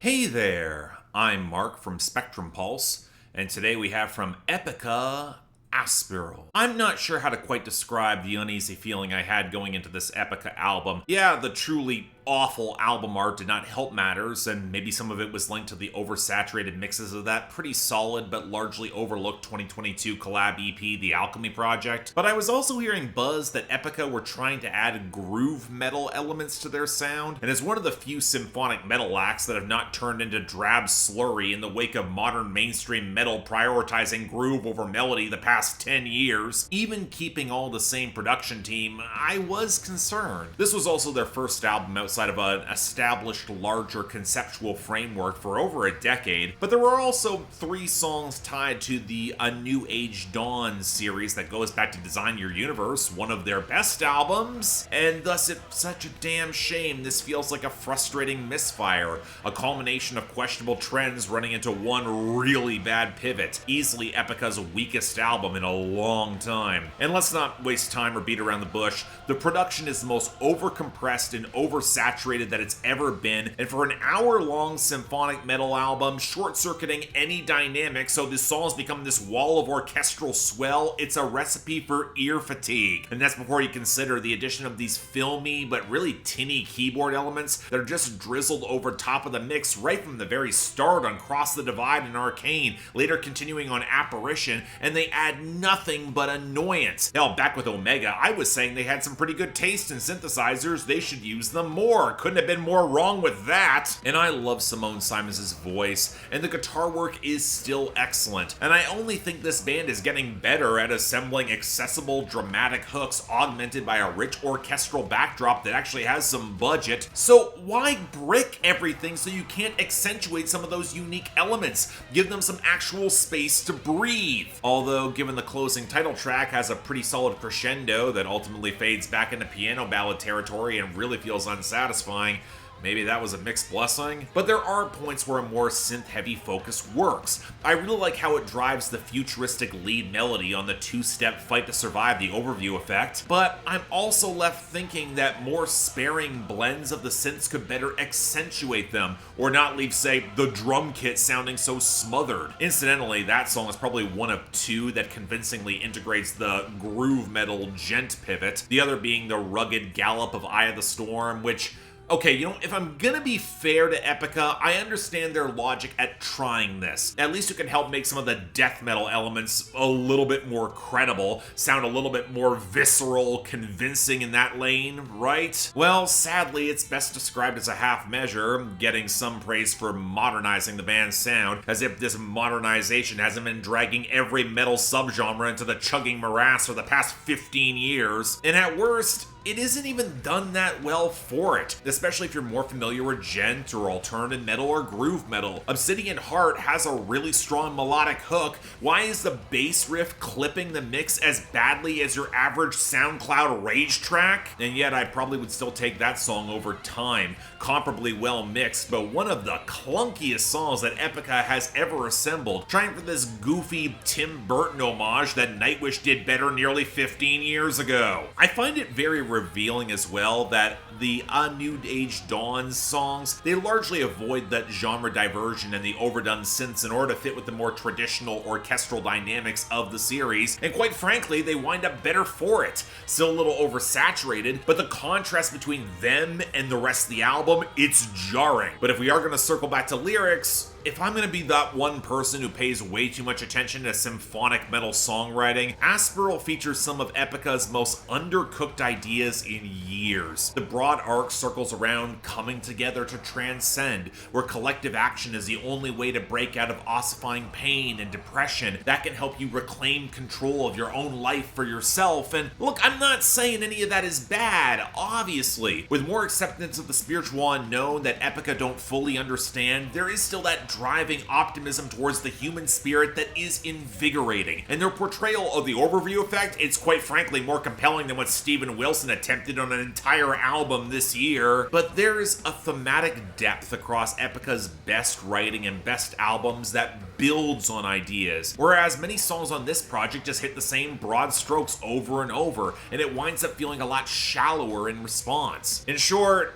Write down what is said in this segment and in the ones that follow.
Hey there, I'm Mark from Spectrum Pulse, and today we have from Epica Aspiral. I'm not sure how to quite describe the uneasy feeling I had going into this Epica album. Yeah, the truly awful album art did not help matters, and maybe some of it was linked to the oversaturated mixes of that pretty solid but largely overlooked 2022 collab EP, The Alchemy Project. But I was also hearing buzz that Epica were trying to add groove metal elements to their sound, and as one of the few symphonic metal acts that have not turned into drab slurry in the wake of modern mainstream metal prioritizing groove over melody the past 10 years, even keeping all the same production team, I was concerned. This was also their first album outside of an established larger conceptual framework for over a decade, but there were also 3 songs tied to the A New Age Dawn series that goes back to Design Your Universe, one of their best albums, and thus it's such a damn shame this feels like a frustrating misfire, a culmination of questionable trends running into one really bad pivot, easily Epica's weakest album in a long time. And let's not waste time or beat around the bush, the production is the most overcompressed and oversaturated that it's ever been, and for an hour-long symphonic metal album, short-circuiting any dynamic so the songs become this wall of orchestral swell, it's a recipe for ear fatigue. And that's before you consider the addition of these filmy but really tinny keyboard elements that are just drizzled over top of the mix right from the very start on Cross the Divide and Arcane, later continuing on Apparition, and they add nothing but annoyance. Hell, back with Omega, I was saying they had some pretty good taste in synthesizers, they should use them more. Couldn't have been more wrong with that. And I love Simone Simons' voice, and the guitar work is still excellent. And I only think this band is getting better at assembling accessible, dramatic hooks augmented by a rich orchestral backdrop that actually has some budget. So why brick everything so you can't accentuate some of those unique elements? Give them some actual space to breathe. Although, given the closing title track has a pretty solid crescendo that ultimately fades back into piano ballad territory and really feels unsatisfying, maybe that was a mixed blessing, but there are points where a more synth-heavy focus works. I really like how it drives the futuristic lead melody on the 2-step Fight to Survive the overview effect, but I'm also left thinking that more sparing blends of the synths could better accentuate them, or not leave, say, the drum kit sounding so smothered. Incidentally, that song is probably one of 2 that convincingly integrates the groove metal djent pivot, the other being the rugged gallop of Eye of the Storm, which, okay, if I'm gonna be fair to Epica, I understand their logic at trying this. At least it can help make some of the death metal elements a little bit more credible, sound a little bit more visceral, convincing in that lane, right? Well, sadly, it's best described as a half measure, getting some praise for modernizing the band's sound, as if this modernization hasn't been dragging every metal subgenre into the chugging morass for the past 15 years. And at worst, it isn't even done that well for it, especially if you're more familiar with djent or alternative metal or groove metal. Obsidian Heart has a really strong melodic hook. Why is the bass riff clipping the mix as badly as your average SoundCloud rage track? And yet I probably would still take that song over Time, comparably well mixed, but one of the clunkiest songs that Epica has ever assembled, trying for this goofy Tim Burton homage that Nightwish did better nearly 15 years ago. I find it very revealing as well that the A New Age Dawn songs, they largely avoid that genre diversion and the overdone synths in order to fit with the more traditional orchestral dynamics of the series, and quite frankly, they wind up better for it. Still a little oversaturated, but the contrast between them and the rest of the album, it's jarring. But if we are going to circle back to lyrics, if I'm going to be that one person who pays way too much attention to symphonic metal songwriting, Aspiral features some of Epica's most undercooked ideas in years. The broad arc circles around coming together to transcend, where collective action is the only way to break out of ossifying pain and depression that can help you reclaim control of your own life for yourself. And look, I'm not saying any of that is bad, obviously. With more acceptance of the spiritual unknown that Epica don't fully understand, there is still that driving optimism towards the human spirit that is invigorating. And their portrayal of the overview effect, it's quite frankly more compelling than what Steven Wilson attempted on an entire album this year. But there's a thematic depth across Epica's best writing and best albums that builds on ideas, whereas many songs on this project just hit the same broad strokes over and over, and it winds up feeling a lot shallower in response. In short,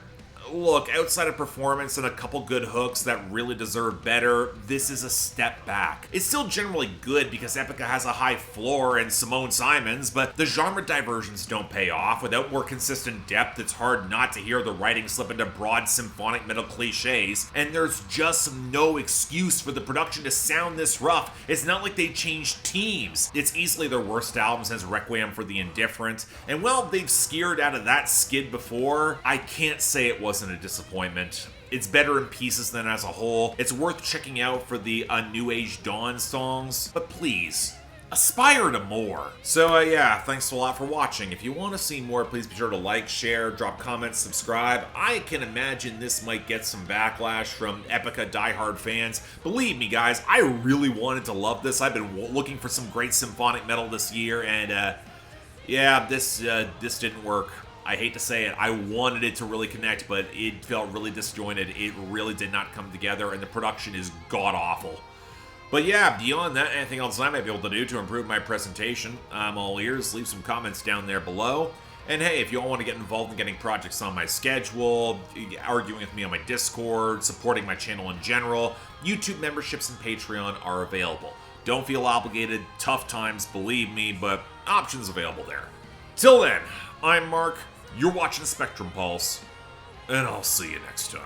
Look, outside of performance and a couple good hooks that really deserve better, this is a step back. It's still generally good because Epica has a high floor and Simone Simons, but the genre diversions don't pay off. Without more consistent depth, it's hard not to hear the writing slip into broad symphonic metal cliches, and there's just no excuse for the production to sound this rough. It's not like they changed teams. It's easily their worst album since Requiem for the Indifferent, and while they've skied out of that skid before, I can't say it wasn't a disappointment. It's better in pieces than as a whole. It's worth checking out for the New Age Dawn songs, but please, aspire to more. So yeah, thanks a lot for watching. If you want to see more, please be sure to like, share, drop comments, subscribe. I can imagine this might get some backlash from Epica diehard fans. Believe me guys, I really wanted to love this. I've been looking for some great symphonic metal this year, and yeah, this didn't work. I hate to say it, I wanted it to really connect, but it felt really disjointed. It really did not come together, and the production is god-awful. But yeah, beyond that, anything else I might be able to do to improve my presentation, I'm all ears. Leave some comments down there below. And hey, if you all want to get involved in getting projects on my schedule, arguing with me on my Discord, supporting my channel in general, YouTube memberships and Patreon are available. Don't feel obligated, tough times, believe me, but options available there. Till then, I'm Mark. You're watching Spectrum Pulse, and I'll see you next time.